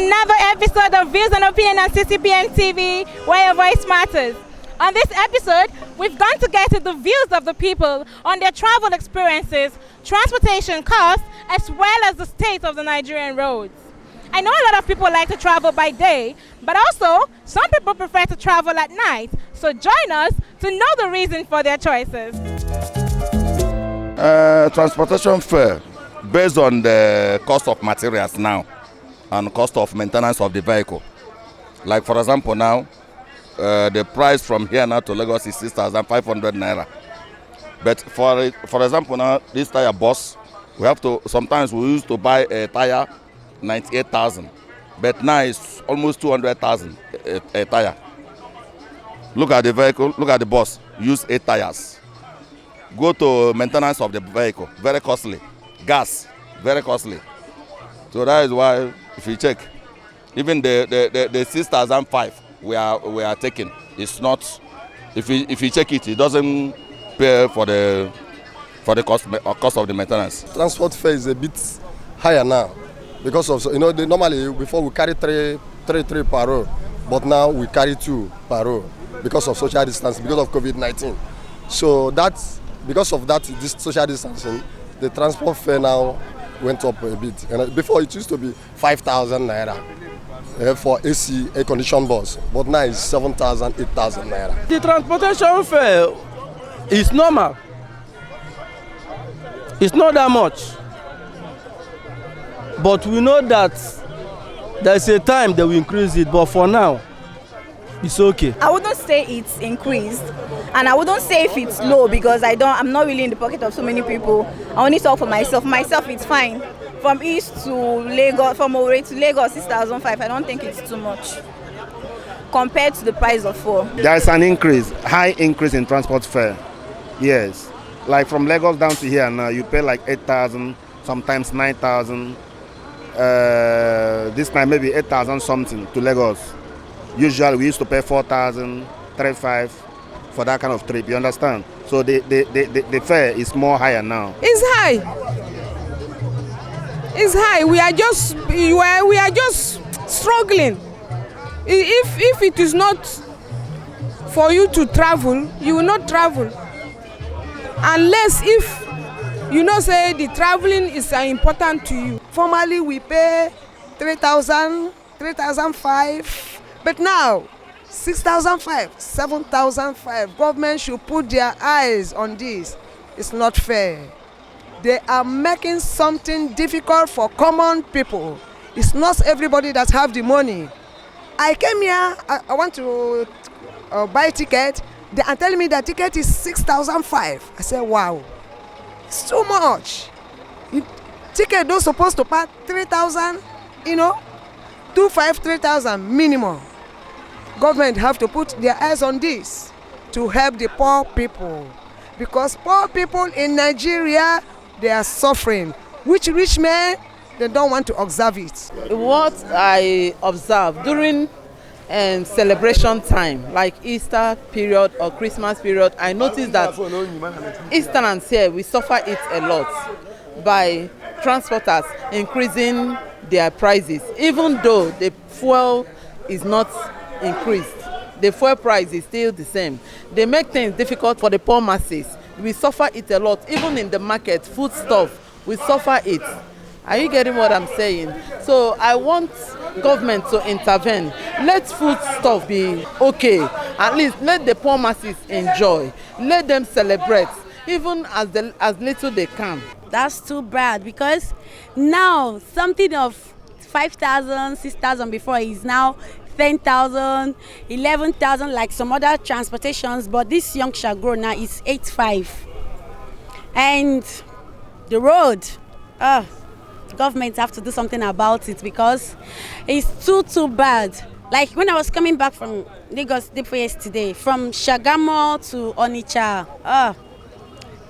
another episode of Views and Opinion on MCCP TV, where your voice matters. On this episode, we've gone to get to the views of the people on their travel experiences, transportation costs, as well as the state of the Nigerian roads. I know a lot of people like to travel by day, but also some people prefer to travel at night. So join us to know the reason for their choices. Transportation fare based on the cost of materials now and cost of maintenance of the vehicle. Like for example now, the price from here now to Lagos is 6,500 naira. But for example now, this tire bus, we have to, sometimes we used to buy a tire 98,000, but now it's almost 200,000 a tire. Look at the vehicle, look at the bus, use 8 tires. Go to maintenance of the vehicle, very costly. Gas, very costly. So that is why, if you check, even the 6,005 we are taking, it's not. If you check it, it doesn't pay for the cost of the maintenance. Transport fare is a bit higher now because of, you know, normally before we carry three per row, but now we carry 2 per row because of social distancing, because of COVID-19. So that's because of that, this social distancing, the transport fare now went up a bit. And before it used to be 5,000 naira for AC air conditioned bus, but now it's 7,000, 8,000 naira. The transportation fare is normal. It's not that much. But we know that there's a time that we increase it, but for now, it's okay. I wouldn't say it's increased, and I wouldn't say if it's low because I'm not really in the pocket of so many people. I only talk for myself. Myself, it's fine. From East to Lagos, from Owerri to Lagos, 6,005. I don't think it's too much compared to the price of fuel. There is an increase, high increase in transport fare. Yes, like from Lagos down to here now, you pay like 8,000, sometimes 9,000. This time maybe 8,000 something to Lagos. Usually we used to pay 4,000, 3,500 for that kind of trip. You understand? So the fare is more higher now. It's high. It's high. We are just struggling. If it is not for you to travel, you will not travel. Unless if you know say the traveling is important to you. Formerly we pay 3,000, 3,500, but now 6,500, 7,500. Government should put their eyes on this. It's not fair. They are making something difficult for common people. It's not everybody that have the money. I came here, I want to buy a ticket. They are telling me that ticket is 6,500. I said, wow, it's too much. Ticket not supposed to pay 3,000, you know, 2,500, 3,000 minimum. Government have to put their eyes on this to help the poor people, because poor people in Nigeria, they are suffering. Which rich men, they don't want to observe it. What I observe during celebration time, like Easter period or Christmas period, I noticed that Easterners here, we suffer it a lot by transporters increasing their prices, even though the fuel is not increased. The fuel price is still the same. They make things difficult for the poor masses. We suffer it a lot. Even in the market, food stuff, we suffer it. Are you getting what I'm saying? So I want government to intervene. Let food stuff be okay. At least let the poor masses enjoy. Let them celebrate, even as little they can. That's too bad, because now something of 5,000, 6,000 before is now 10,000, 11,000, like some other transportations, but this young shall grow now is 8,500. And the road, government have to do something about it, because it's too bad. Like when I was coming back from Lagos yesterday, from Shagamu to Onitsha,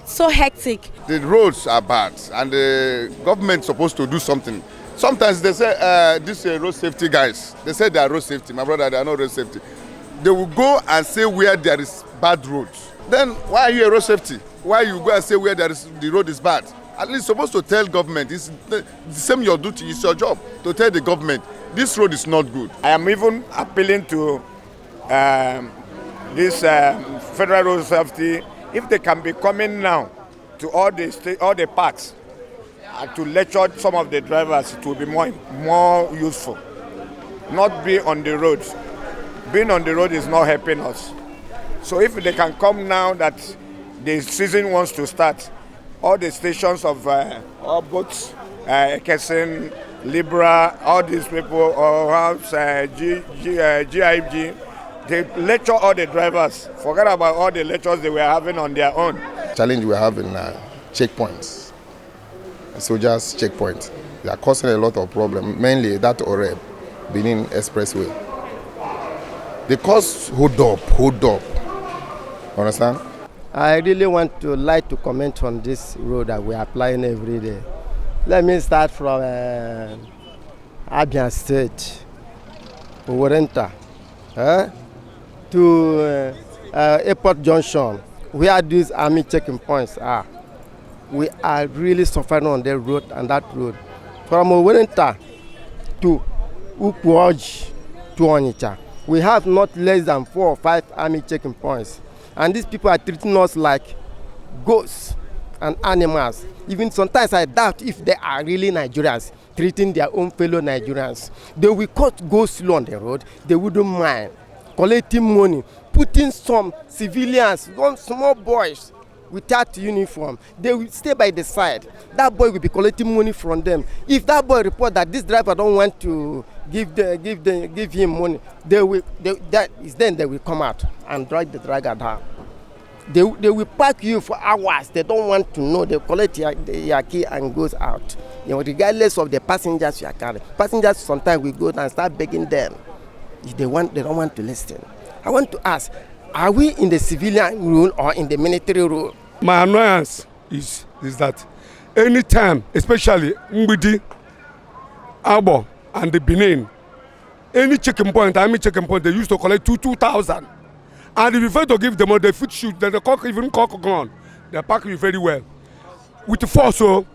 so hectic. The roads are bad, and the government is supposed to do something. Sometimes they say, this road safety guys, they say they are road safety. My brother, they are not road safety. They will go and say where there is bad roads. Then why are you a road safety? Why you go and say where the road is bad? At least supposed to tell government. It's the same your duty, it's your job to tell the government This road is not good. I am even appealing to this Federal Road Safety, if they can be coming now to all the parks to lecture some of the drivers, it will be more useful. Not be on the road. Being on the road is not helping us. So if they can come now that the season wants to start, all the stations of all boats, Kesin, Libra, all these people, or house, GIG, they lecture all the drivers. Forget about all the lectures they were having on their own. Challenge we have in checkpoints, soldiers checkpoints. They are causing a lot of problems, mainly that Oreb, Benin Expressway. They cause hold up. Understand? I really want to like to comment on this road that we are applying every day. Let me start from Abia State, Owerenta, to Airport Junction, where these army checking points are. We are really suffering on that road and that road. From Owerenta to Ukwoji to Onitsha, we have not less than 4 or 5 army checking points. And these people are treating us like ghosts and animals. Even sometimes I doubt if they are really Nigerians treating their own fellow Nigerians. They will go slow on the road. They wouldn't mind collecting money, putting some civilians, some small boys without uniform. They will stay by the side. That boy will be collecting money from them. If that boy report that this driver don't want to give him money, that is then they will come out and drag the driver down. They will park you for hours. They don't want to know. They collect your key and goes out. Regardless of the passengers you are carrying. Passengers sometimes will go and start begging them. If they don't want to listen. I want to ask, are we in the civilian rule or in the military rule? My annoyance is that anytime, especially Mbidi, Abo, and the Benin, any checking point, army checking point, they used to collect 2,000. And if you fail to give them all, they foot shoot, then the cock even cock gun. They pack you very well. With the force, so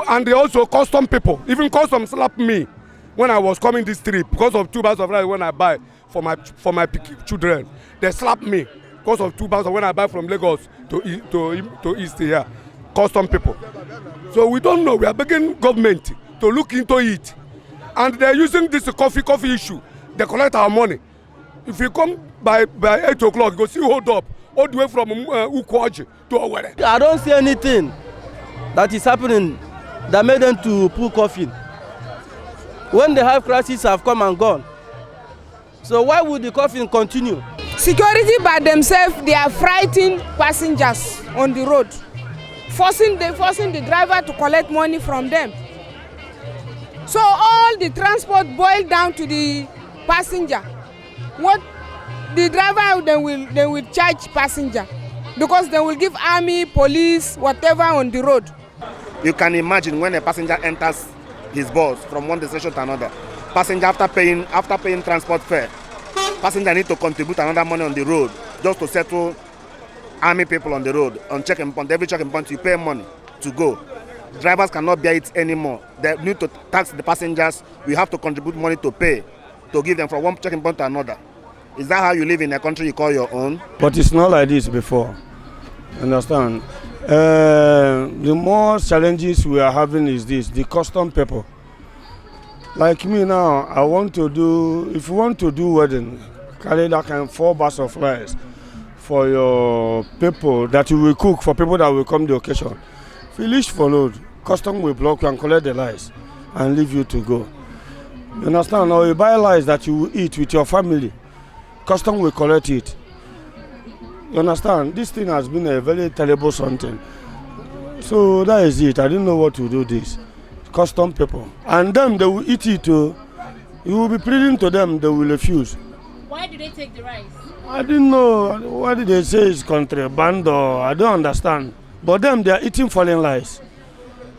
and they also custom people. Even custom slap me when I was coming this trip because of 2 bags of rice when I buy for my children. They slap me because of 2 bags when I buy from Lagos to East here. Custom people. So we don't know. We are begging government to look into it. And they're using this coffee issue. They collect our money. If you come by 8 o'clock, you go see hold up all the way from Ukwoji to Owerri. I don't see anything that is happening that made them to pull coffin. When the high crises have come and gone. So why would the coffin continue? Security by themselves, they are frightening passengers on the road, forcing the driver to collect money from them. So all the transport boil down to the passenger. What the driver they will charge passenger because they will give army, police, whatever on the road. You can imagine when a passenger enters his bus from one destination to another. Passenger after paying transport fare, passenger need to contribute another money on the road just to settle army people on the road. On checking point, every checking point you pay money to go. Drivers cannot bear it anymore. They need to tax the passengers. We have to contribute money to pay to give them from one checking point to another. Is that how you live in a country you call your own? But it's not like this before. Understand? The more challenges we are having is this, the custom people. Like me now, if you want to do wedding, carry that kind of 4 bags of rice for your people that you will cook for people that will come to the occasion. Finish for load, custom will block you and collect the rice and leave you to go. You understand? Or you buy rice that you will eat with your family, custom will collect it. You understand? This thing has been a very terrible something. So that is it. I didn't know what to do this. Custom people. And them, they will eat it too. You will be pleading to them, they will refuse. Why do they take the rice? I didn't know. What did they say is contraband or I don't understand. But them, they are eating foreign rice.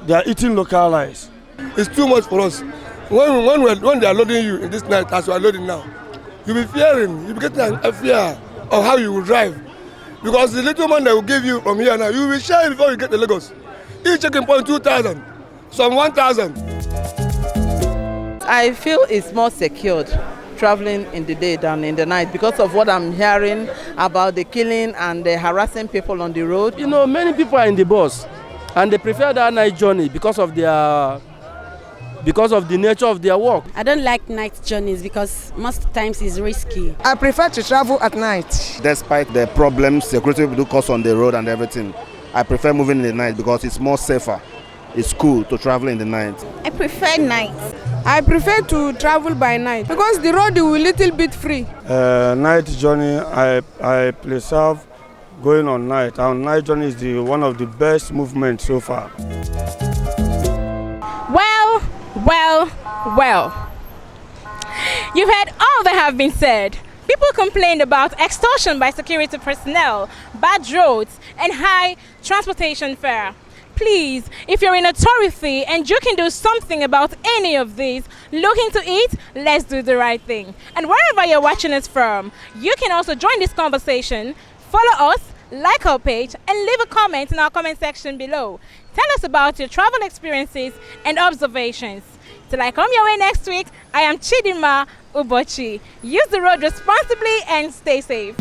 They are eating local rice. It's too much for us. When they are loading you in this night, as we are loading now, you'll be fearing, you'll be getting a fear of how you will drive. Because the little money they will give you from here now, you will be sharing before you get to Lagos. Each checking point 2,000, some 1,000. I feel it's more secured traveling in the day than in the night because of what I'm hearing about the killing and the harassing people on the road. You know, many people are in the bus and they prefer that night journey because of the nature of their work. I don't like night journeys because most times it's risky. I prefer to travel at night. Despite the problems security do cause on the road and everything, I prefer moving in the night because it's more safer. It's cool to travel in the night. I prefer night. I prefer to travel by night because the road is a little bit free. Night journey, I prefer going on night. And night journey is one of the best movements so far. Well. You've heard all that have been said. People complained about extortion by security personnel, bad roads, and high transportation fare. Please, if you're in authority and you can do something about any of these, looking to eat, let's do the right thing. And wherever you're watching us from, you can also join this conversation, follow us, like our page, and leave a comment in our comment section below. Tell us about your travel experiences and observations. Till I come your way next week, I am Chidima Ubochi. Use the road responsibly and stay safe.